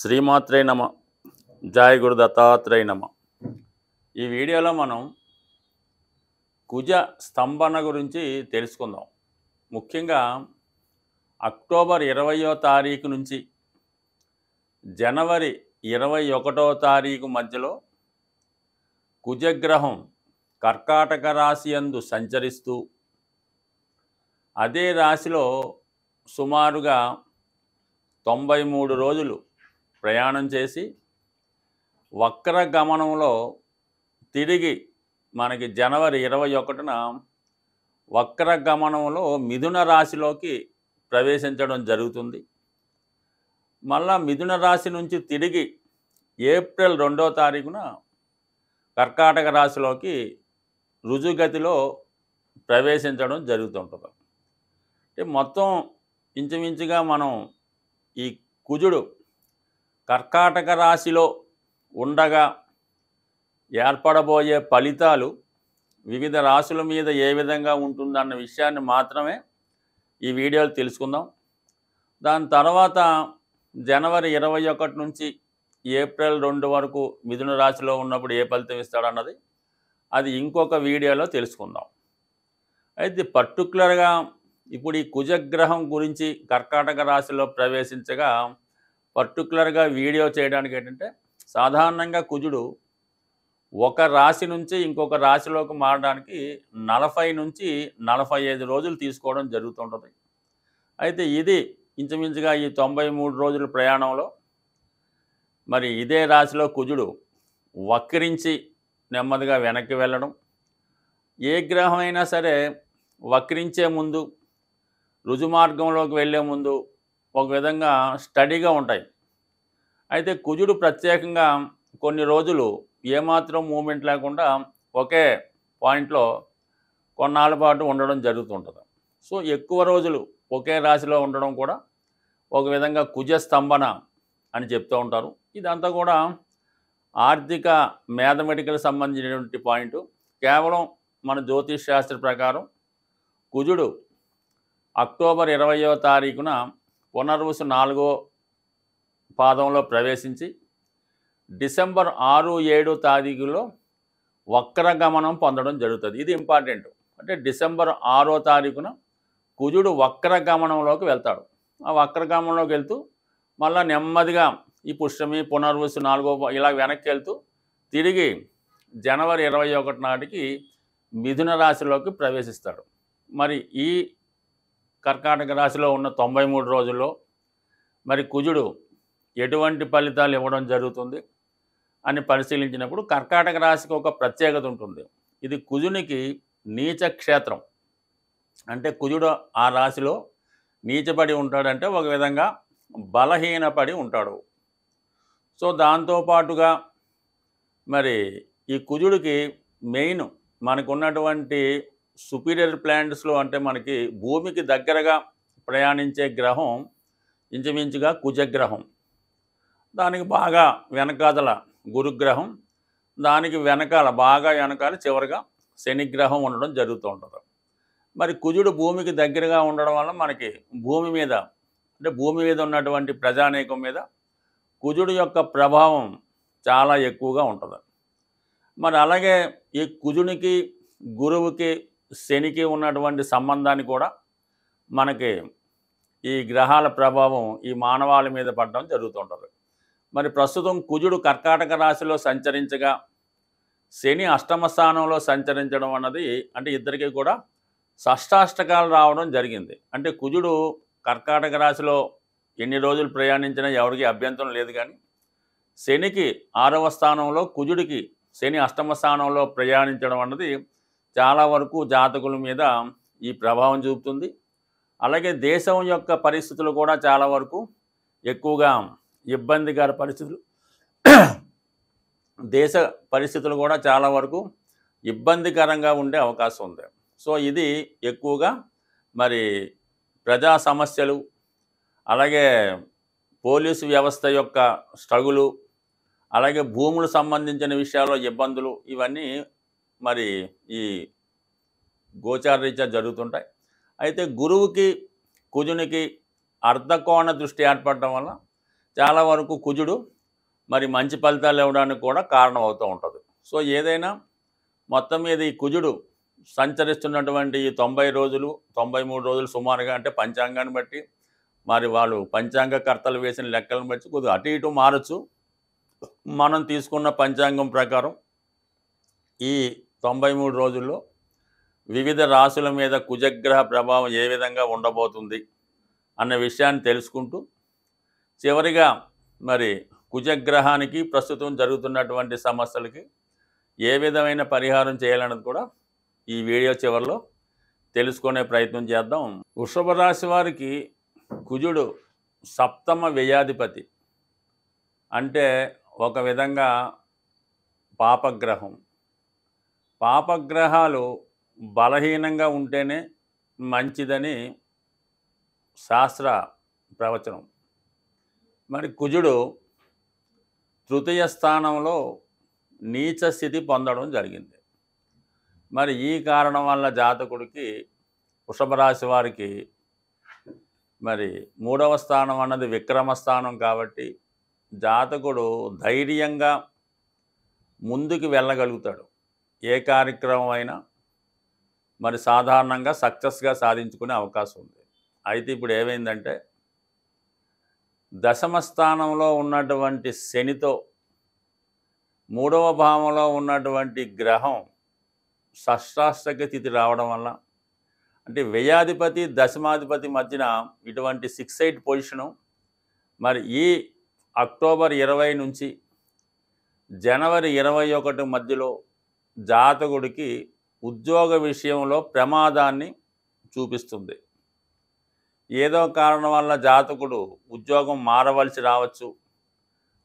శ్రీమాత్రే నమ. జయ గురు దత్తాత్రేయ నమ. ఈ వీడియోలో మనం కుజ స్తంభన గురించి తెలుసుకుందాం. ముఖ్యంగా అక్టోబర్ 20వ తారీఖు నుంచి జనవరి 21వ తారీఖు మధ్యలో కుజగ్రహం కర్కాటక రాశి యందు సంచరిస్తూ అదే రాశిలో సుమారుగా 93 రోజులు ప్రయాణం చేసి వక్ర గమనంలో తిరిగి మనకి జనవరి 21న వక్ర గమనంలో మిథున రాశిలోకి ప్రవేశించడం జరుగుతుంది. మళ్ళా మిథున రాశి నుంచి తిరిగి ఏప్రిల్ 2వ తారీఖున కర్కాటక రాశిలోకి రుజుగతిలో ప్రవేశించడం జరుగుతుంటుంది. అంటే మొత్తం ఇంచుమించుగా మనం ఈ కుజుడు కర్కాటక రాశిలో ఉండగా ఏర్పడబోయే ఫలితాలు వివిధ రాశుల మీద ఏ విధంగా ఉంటుందన్న విషయాన్ని మాత్రమే ఈ వీడియోలో తెలుసుకుందాం. దాని తర్వాత జనవరి 21 నుంచి ఏప్రిల్ 2 వరకు మిథున రాశిలో ఉన్నప్పుడు ఏ ఫలితం ఇస్తాడన్నది అది ఇంకొక వీడియోలో తెలుసుకుందాం. అయితే పర్టికులర్గా ఇప్పుడు ఈ కుజగ్రహం గురించి కర్కాటక రాశిలో ప్రవేశించగా పర్టికులర్గా వీడియో చేయడానికి ఏంటంటే, సాధారణంగా కుజుడు ఒక రాశి నుంచి ఇంకొక రాశిలోకి మారడానికి 40 నుంచి 45 రోజులు తీసుకోవడం జరుగుతుంటుంది. అయితే ఇది ఇంచుమించుగా ఈ 93 రోజుల ప్రయాణంలో మరి ఇదే రాశిలో కుజుడు వక్రించి నెమ్మదిగా వెనక్కి వెళ్ళడం, ఏ గ్రహం అయినా సరే వక్రించే ముందు రుజుమార్గంలోకి వెళ్ళే ముందు ఒక విధంగా స్టడీగా ఉంటాయి. అయితే కుజుడు ప్రత్యేకంగా కొన్ని రోజులు ఏమాత్రం మూమెంట్ లేకుండా ఒకే పాయింట్లో కొన్నాళ్ళ పాటు ఉండడం జరుగుతుంటుంది. సో ఎక్కువ రోజులు ఒకే రాశిలో ఉండడం కూడా ఒక విధంగా కుజ స్తంభన అని చెప్తూ ఉంటారు. ఇదంతా కూడా ఆర్థిక మ్యాథమెటికల్ సంబంధించినటువంటి పాయింట్. కేవలం మన జ్యోతిష్ శాస్త్ర ప్రకారం కుజుడు అక్టోబర్ 20వ తారీఖున పునర్వసు 4వ పాదంలో ప్రవేశించి డిసెంబర్ 6, 7 తారీఖులో వక్రగమనం పొందడం జరుగుతుంది. ఇది ఇంపార్టెంట్. అంటే డిసెంబర్ 6వ తారీఖున కుజుడు వక్రగమనంలోకి వెళ్తాడు. ఆ వక్రగమనంలోకి వెళ్తూ మళ్ళీ నెమ్మదిగా ఈ పుష్యమి పునర్వసు 4వ ఇలా వెనక్కి వెళ్తూ తిరిగి జనవరి 21 నాటికి మిథున రాశిలోకి ప్రవేశిస్తాడు. మరి ఈ కర్కాటక రాశిలో ఉన్న 93 రోజుల్లో మరి కుజుడు ఎటువంటి ఫలితాలు ఇవ్వడం జరుగుతుంది అని పరిశీలించినప్పుడు కర్కాటక రాశికి ఒక ప్రత్యేకత ఉంటుంది. ఇది కుజునికి నీచ క్షేత్రం. అంటే కుజుడు ఆ రాశిలో నీచపడి ఉంటాడంటే ఒక విధంగా బలహీనపడి ఉంటాడు. సో దాంతోపాటుగా మరి ఈ కుజుడికి మెయిన్ మనకున్నటువంటి సుపీరియర్ ప్లానెట్స్లో అంటే మనకి భూమికి దగ్గరగా ప్రయాణించే గ్రహం ఇంచుమించుగా కుజగ్రహం. దానికి బాగా వెనకాదల గురుగ్రహం, దానికి వెనకాల బాగా వెనకాల చివరిగా శనిగ్రహం ఉండడం జరుగుతూ ఉంటుంది. మరి కుజుడు భూమికి దగ్గరగా ఉండడం వల్ల మనకి భూమి మీద అంటే భూమి మీద ఉన్నటువంటి ప్రజానీకం మీద కుజుడు యొక్క ప్రభావం చాలా ఎక్కువగా ఉంటుంది. మరి అలాగే ఈ కుజునికి గురువుకి శనికి ఉన్నటువంటి సంబంధాన్ని కూడా మనకి ఈ గ్రహాల ప్రభావం ఈ మానవాళి మీద పడడం జరుగుతుంటుంది. మరి ప్రస్తుతం కుజుడు కర్కాటక రాశిలో సంచరించగా శని అష్టమ స్థానంలో సంచరించడం అన్నది అంటే ఇద్దరికీ కూడా షష్టాష్టకాలు రావడం జరిగింది. అంటే కుజుడు కర్కాటక రాశిలో ఎన్ని రోజులు ప్రయాణించినా ఎవరికి అభ్యంతరం లేదు. కానీ శనికి 6వ స్థానంలో కుజుడికి శని అష్టమ స్థానంలో ప్రయాణించడం అన్నది చాలా వరకు జాతకుల మీద ఈ ప్రభావం చూపుతుంది. అలాగే దేశం యొక్క పరిస్థితులు కూడా చాలా వరకు ఎక్కువగా ఇబ్బందికర పరిస్థితులు దేశ పరిస్థితులు కూడా చాలా వరకు ఇబ్బందికరంగా ఉండే అవకాశం ఉంది. సో ఇది ఎక్కువగా మరి ప్రజా సమస్యలు, అలాగే పోలీసు వ్యవస్థ యొక్క స్ట్రగులు, అలాగే భూములకు సంబంధించిన విషయాల్లో ఇబ్బందులు ఇవన్నీ మరి ఈ గోచారరీత్యా జరుగుతుంటాయి. అయితే గురువుకి కుజునికి అర్ధకోణ దృష్టి ఏర్పడటం వల్ల చాలా వరకు కుజుడు మరి మంచి ఫలితాలు ఇవ్వడానికి కూడా కారణం అవుతూ ఉంటుంది. సో ఏదైనా మొత్తం మీద ఈ కుజుడు సంచరిస్తున్నటువంటి ఈ 90 రోజులు 93 రోజులు సుమారుగా, అంటే పంచాంగాన్ని బట్టి మరి వాళ్ళు పంచాంగకర్తలు వేసిన లెక్కలను బట్టి కొద్దిగా అటు ఇటు మారచ్చు. మనం తీసుకున్న పంచాంగం ప్రకారం ఈ 93 రోజుల్లో వివిధ రాశుల మీద కుజగ్రహ ప్రభావం ఏ విధంగా ఉండబోతుంది అన్న విషయాన్ని తెలుసుకుంటూ, చివరిగా మరి కుజగ్రహానికి ప్రస్తుతం జరుగుతున్నటువంటి సమస్యలకి ఏ విధమైన పరిహారం చేయాలన్నది కూడా ఈ వీడియో చివరిలో తెలుసుకునే ప్రయత్నం చేద్దాం. వృషభ రాశి వారికి కుజుడు సప్తమ వ్యయాధిపతి, అంటే ఒక విధంగా పాపగ్రహం. పాపగ్రహాలు బలహీనంగా ఉంటేనే మంచిదని శాస్త్ర ప్రవచనం. మరి కుజుడు తృతీయ స్థానంలో నీచ స్థితి పొందడం జరిగింది. మరి ఈ కారణం వల్ల జాతకుడికి, వృషభ రాశి వారికి మరి 3వ స్థానం అన్నది విక్రమ స్థానం కాబట్టి జాతకుడు ధైర్యంగా ముందుకు వెళ్ళగలుగుతాడు. ఏ కార్యక్రమం అయినా మరి సాధారణంగా సక్సెస్గా సాధించుకునే అవకాశం ఉంది. అయితే ఇప్పుడు ఏమైందంటే, దశమ స్థానంలో ఉన్నటువంటి శనితో 3వ భావంలో ఉన్నటువంటి గ్రహం షష్టాష్టక స్థితి రావడం వల్ల, అంటే వ్యయాధిపతి దశమాధిపతి మధ్యన ఇటువంటి 6-8 పొజిషను మరి ఈ అక్టోబర్ 20 నుంచి జనవరి 21 మధ్యలో జాతకుడికి ఉద్యోగ విషయంలో ప్రమాదాన్ని చూపిస్తుంది. ఏదో కారణం వల్ల జాతకుడు ఉద్యోగం మారవలసి రావచ్చు,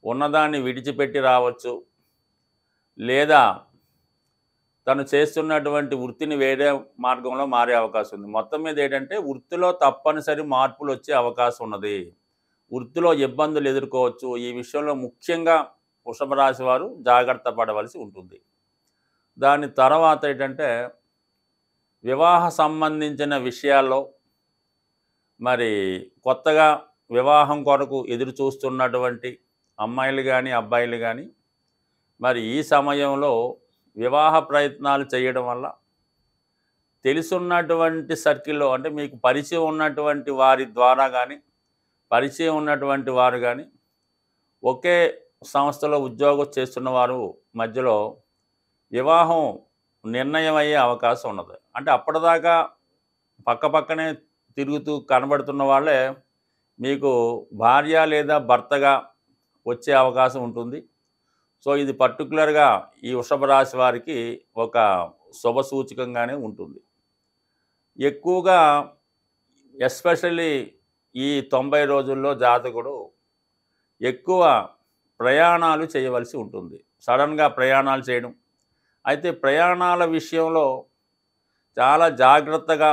ఉన్నదాన్ని విడిచిపెట్టి రావచ్చు, లేదా తను చేస్తున్నటువంటి వృత్తిని వేరే మార్గంలో మారే అవకాశం ఉంది. మొత్తం మీద ఏంటంటే వృత్తిలో తప్పనిసరి మార్పులు వచ్చే అవకాశం ఉన్నది. వృత్తిలో ఇబ్బందులు ఎదుర్కోవచ్చు. ఈ విషయంలో ముఖ్యంగా వృషభ రాశి వారు జాగ్రత్త పడవలసి ఉంటుంది. దాని తర్వాత ఏంటంటే, వివాహ సంబంధించిన విషయాల్లో మరి కొత్తగా వివాహం కొరకు ఎదురు చూస్తున్నటువంటి అమ్మాయిలు కానీ అబ్బాయిలు కానీ మరి ఈ సమయంలో వివాహ ప్రయత్నాలు చేయడం వల్ల తెలుసున్నటువంటి సర్కిల్లో, అంటే మీకు పరిచయం ఉన్నటువంటి వారి ద్వారా కానీ, పరిచయం ఉన్నటువంటి వారు కానీ, ఒకే సంస్థలో ఉద్యోగం చేస్తున్న వారు మధ్యలో వివాహం నిర్ణయం అయ్యే అవకాశం ఉన్నది. అంటే అప్పటిదాకా పక్కపక్కనే తిరుగుతూ కనబడుతున్న వాళ్ళే మీకు భార్య లేదా భర్తగా వచ్చే అవకాశం ఉంటుంది. సో ఇది పర్టికులర్గా ఈ వృషభ రాశి వారికి ఒక శుభ సూచకంగానే ఉంటుంది. ఎక్కువగా ఎస్పెషల్లీ ఈ 90 రోజుల్లో జాతకుడు ఎక్కువ ప్రయాణాలు చేయవలసి ఉంటుంది. సడన్గా ప్రయాణాలు చేయడం. అయితే ప్రయాణాల విషయంలో చాలా జాగ్రత్తగా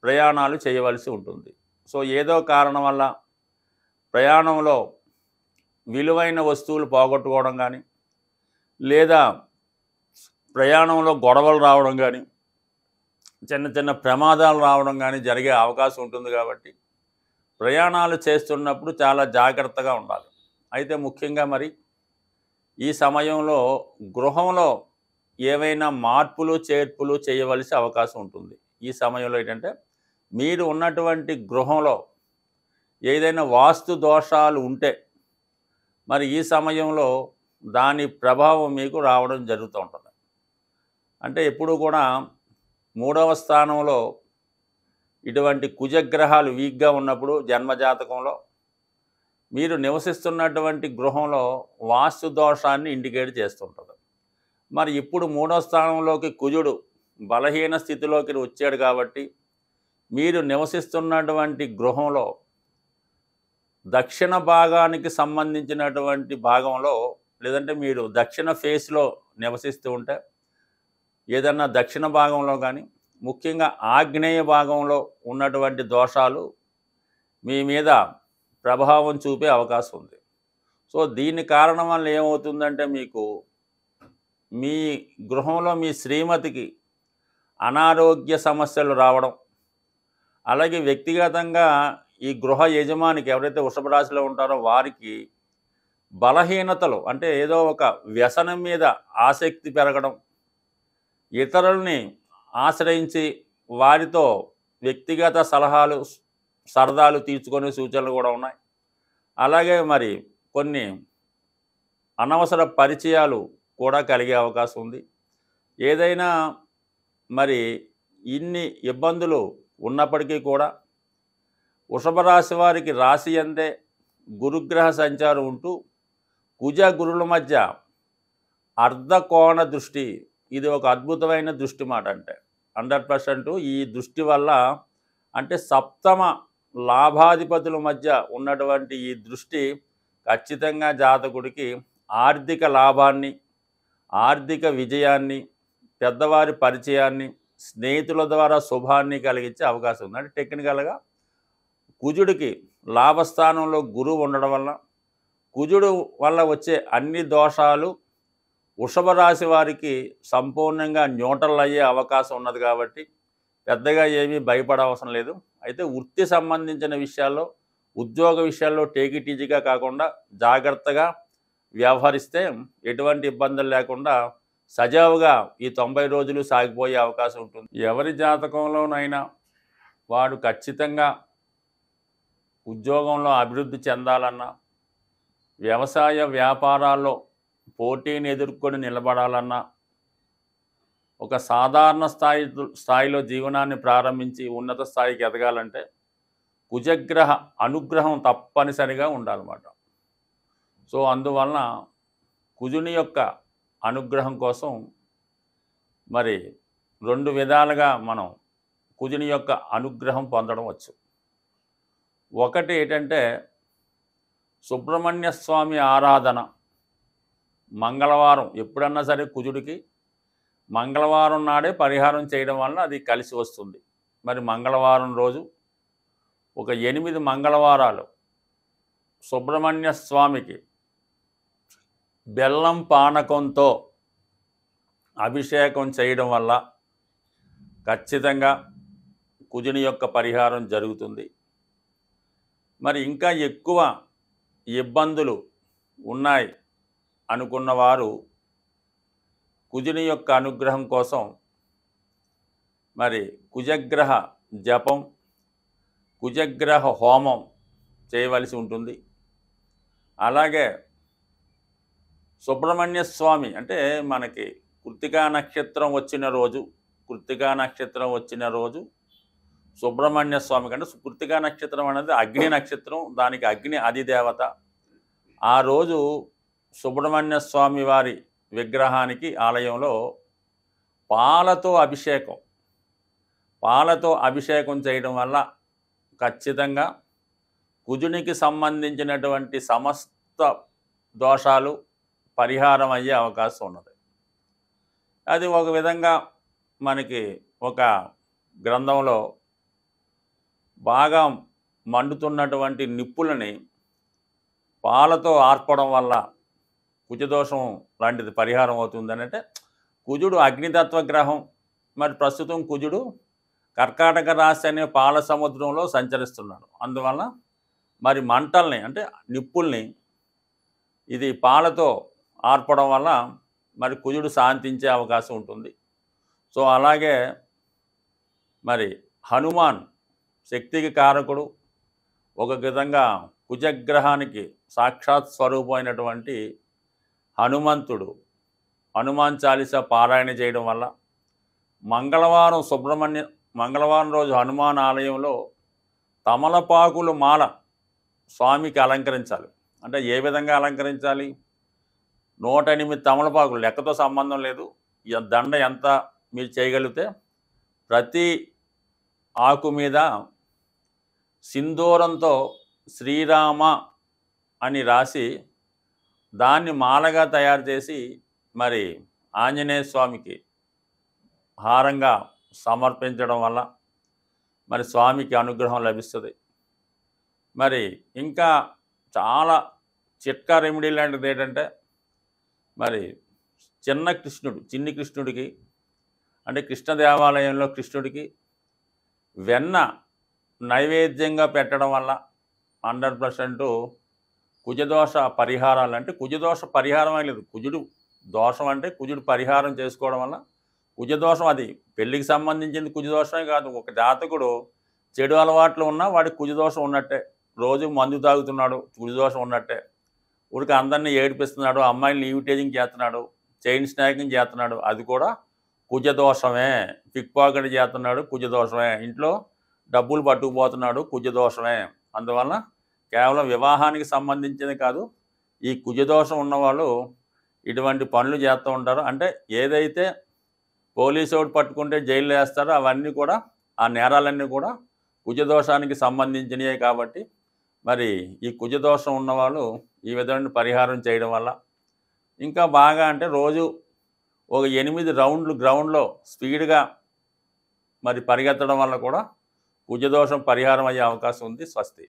ప్రయాణాలు చేయవలసి ఉంటుంది. సో ఏదో కారణం వల్ల ప్రయాణంలో విలువైన వస్తువులు పోగొట్టుకోవడం కానీ, లేదా ప్రయాణంలో గొడవలు రావడం కానీ, చిన్న చిన్న ప్రమాదాలు రావడం కానీ జరిగే అవకాశం ఉంటుంది. కాబట్టి ప్రయాణాలు చేస్తున్నప్పుడు చాలా జాగ్రత్తగా ఉండాలి. అయితే ముఖ్యంగా మరి ఈ సమయంలో గృహంలో ఏవైనా మార్పులు చేర్పులు చేయవలసి అవకాశం ఉంటుంది. ఈ సమయంలో ఏంటంటే, మీరు ఉన్నటువంటి గృహంలో ఏదైనా వాస్తు దోషాలు ఉంటే మరి ఈ సమయంలో దాని ప్రభావం మీకు రావడం జరుగుతూ ఉంటుంది. అంటే ఎప్పుడు కూడా 3వ స్థానంలో ఇటువంటి కుజగ్రహాలు వీక్గా ఉన్నప్పుడు జన్మజాతకంలో మీరు నివసిస్తున్నటువంటి గృహంలో వాస్తు దోషాన్ని ఇండికేట్ చేస్తుంటుంది. మరి ఇప్పుడు 3వ స్థానంలోకి కుజుడు బలహీన స్థితిలోకి వచ్చాడు కాబట్టి మీరు నివసిస్తున్నటువంటి గృహంలో దక్షిణ భాగానికి సంబంధించినటువంటి భాగంలో, లేదంటే మీరు దక్షిణ ఫేస్లో నివసిస్తూ ఉంటే ఏదన్నా దక్షిణ భాగంలో కానీ, ముఖ్యంగా ఆగ్నేయ భాగంలో ఉన్నటువంటి దోషాలు మీ మీద ప్రభావం చూపే అవకాశం ఉంది. సో దీని కారణం వల్ల ఏమవుతుందంటే, మీకు మీ గృహంలో మీ శ్రీమతికి అనారోగ్య సమస్యలు రావడం, అలాగే వ్యక్తిగతంగా ఈ గృహ యజమానికి ఎవరైతే వృషభ రాశిలో ఉంటారో వారికి బలహీనతలు, అంటే ఏదో ఒక వ్యసనం మీద ఆసక్తి పెరగడం, ఇతరుల్ని ఆశ్రయించి వారితో వ్యక్తిగత సలహాలు సరదాలు తీర్చుకునే సూచనలు కూడా ఉన్నాయి. అలాగే మరి కొన్ని అనవసర పరిచయాలు కూడా కలిగే అవకాశం ఉంది. ఏదైనా మరి ఇన్ని ఇబ్బందులు ఉన్నప్పటికీ కూడా వృషభ రాశి వారికి రాశి అందే గురుగ్రహ సంచారం ఉంటూ కుజ గురుల మధ్య అర్ధకోణ దృష్టి, ఇది ఒక అద్భుతమైన దృష్టి మాట. అంటే 100% ఈ దృష్టి వల్ల, అంటే సప్తమ లాభాధిపతుల మధ్య ఉన్నటువంటి ఈ దృష్టి ఖచ్చితంగా జాతకుడికి ఆర్థిక లాభాన్ని, ఆర్థిక విజయాన్ని, పెద్దవారి పరిచయాన్ని, స్నేహితుల ద్వారా శుభాన్ని కలిగించే అవకాశం ఉంది. అంటే టెక్నికల్గా కుజుడికి లాభస్థానంలో గురువు ఉండడం వల్ల కుజుడు వల్ల వచ్చే అన్ని దోషాలు వృషభ రాశి వారికి సంపూర్ణంగా న్యూట్రల్ అయ్యే అవకాశం ఉన్నది. కాబట్టి పెద్దగా ఏమీ భయపడవసరం లేదు. అయితే వృత్తి సంబంధించిన విషయాల్లో, ఉద్యోగ విషయాల్లో టేక్ ఇట్ ఈజీగా కాకుండా జాగ్రత్తగా వ్యవహరిస్తే ఎటువంటి ఇబ్బందులు లేకుండా సజావుగా ఈ 90 రోజులు సాగిపోయే అవకాశం ఉంటుంది. ఎవరి జాతకంలోనైనా వాడు ఖచ్చితంగా ఉద్యోగంలో అభివృద్ధి చెందాలన్నా, వ్యవసాయ వ్యాపారాల్లో పోటీని ఎదుర్కొని నిలబడాలన్నా, ఒక సాధారణ స్థాయిలో జీవనాన్ని ప్రారంభించి ఉన్నత స్థాయికి ఎదగాలంటే కుజగ్రహ అనుగ్రహం తప్పనిసరిగా ఉండాలన్నమాట. సో అందువలన కుజుని యొక్క అనుగ్రహం కోసం మరి 2 విధాలుగా మనం కుజుని యొక్క అనుగ్రహం పొందడం వచ్చు. ఒకటి ఏంటంటే సుబ్రహ్మణ్య స్వామి ఆరాధన. మంగళవారం ఎప్పుడన్నా సరే కుజుడికి మంగళవారం నాడే పరిహారం చేయడం వలన అది కలిసి వస్తుంది. మరి మంగళవారం రోజు ఒక 8 మంగళవారాలు సుబ్రహ్మణ్య స్వామికి బెల్లం పానకంతో అభిషేకం చేయడం వల్ల ఖచ్చితంగా కుజుని యొక్క పరిహారం జరుగుతుంది. మరి ఇంకా ఎక్కువ ఇబ్బందులు ఉన్నాయి అనుకున్నవారు కుజుని యొక్క అనుగ్రహం కోసం మరి కుజగ్రహ జపం, కుజగ్రహ హోమం చేయవలసి ఉంటుంది. అలాగే సుబ్రహ్మణ్య స్వామి, అంటే మనకి కృత్తికా నక్షత్రం వచ్చిన రోజు సుబ్రహ్మణ్య స్వామి కంటే, కృత్తికా నక్షత్రం అనేది అగ్ని నక్షత్రం, దానికి అగ్ని అధిదేవత. ఆ రోజు సుబ్రహ్మణ్య స్వామి వారి విగ్రహానికి ఆలయంలో పాలతో అభిషేకం చేయడం వల్ల ఖచ్చితంగా కుజునికి సంబంధించినటువంటి సమస్త దోషాలు పరిహారం అయ్యే అవకాశం ఉన్నది. అది ఒక విధంగా మనకి ఒక గ్రంథంలో బాగా మండుతున్నటువంటి నిప్పులని పాలతో ఆర్పడం వల్ల కుజదోషం లాంటిది పరిహారం అవుతుందని. అంటే కుజుడు అగ్నితత్వ గ్రహం. మరి ప్రస్తుతం కుజుడు కర్కాటక రాశి అనే పాల సముద్రంలో సంచరిస్తున్నాడు. అందువల్ల మరి మంటల్ని, అంటే నిప్పుల్ని ఇది పాలతో ఆర్పడం వల్ల మరి కుజుడు శాంతించే అవకాశం ఉంటుంది. సో అలాగే మరి హనుమాన్ శక్తికి కారకుడు. ఒక విధంగా కుజగ్రహానికి సాక్షాత్ స్వరూపమైనటువంటి హనుమంతుడు హనుమాన్ చాలీసా పారాయణ చేయడం వల్ల, మంగళవారం రోజు హనుమాన్ ఆలయంలో తమలపాకులు మాల స్వామికి అలంకరించాలి. అంటే ఏ విధంగా అలంకరించాలి? 108 తమలపాకులు, లెక్కతో సంబంధం లేదు, దండ ఎంత మీరు చేయగలిగితే ప్రతి ఆకు మీద సింధూరంతో శ్రీరామ అని రాసి దాన్ని మాలగా తయారు చేసి మరి ఆంజనేయ స్వామికి హారంగా సమర్పించడం వల్ల మరి స్వామికి అనుగ్రహం లభిస్తుంది. మరి ఇంకా చాలా చిట్కా రెమెడీ లాంటిది ఏంటంటే, మరి చిన్ని కృష్ణుడికి, అంటే కృష్ణ దేవాలయంలో కృష్ణుడికి వెన్న నైవేద్యంగా పెట్టడం వల్ల 100% కుజదోష పరిహారాలు, అంటే కుజదోష పరిహారం లేదు, కుజుడు దోషం అంటే కుజుడు పరిహారం చేసుకోవడం వల్ల కుజదోషం, అది పెళ్ళికి సంబంధించింది కుజదోషమే కాదు. ఒక జాతకుడు చెడు అలవాట్లు ఉన్నా వాడికి కుజదోషం ఉన్నట్టే. రోజు మందు తాగుతున్నాడు, కుజదోషం ఉన్నట్టే. ఊరికి అందరినీ ఏడిపిస్తున్నాడు, అమ్మాయిని ఈవిటేజింగ్ చేస్తున్నాడు, చైన్ స్నాకింగ్ చేస్తున్నాడు, అది కూడా కుజదోషమే. పిక్ పాకెట్ చేస్తున్నాడు, కుజదోషమే. ఇంట్లో డబ్బులు పట్టుకుపోతున్నాడు, కుజదోషమే. అందువల్ల కేవలం వివాహానికి సంబంధించింది కాదు, ఈ కుజదోషం ఉన్నవాళ్ళు ఇటువంటి పనులు చేస్తూ ఉంటారు. అంటే ఏదైతే పోలీసు వాడు పట్టుకుంటే జైల్లో వేస్తారో అవన్నీ కూడా, ఆ నేరాలన్నీ కూడా కుజదోషానికి సంబంధించినవే. కాబట్టి మరి ఈ కుజదోషం ఉన్నవాళ్ళు ఈ విధమైన పరిహారం చేయడం వల్ల ఇంకా బాగా, అంటే రోజు ఒక 8 రౌండ్లు గ్రౌండ్లో స్పీడ్గా మరి పరిగెత్తడం వల్ల కూడా కుజదోషం పరిహారం అయ్యే అవకాశం ఉంది. స్వస్తి.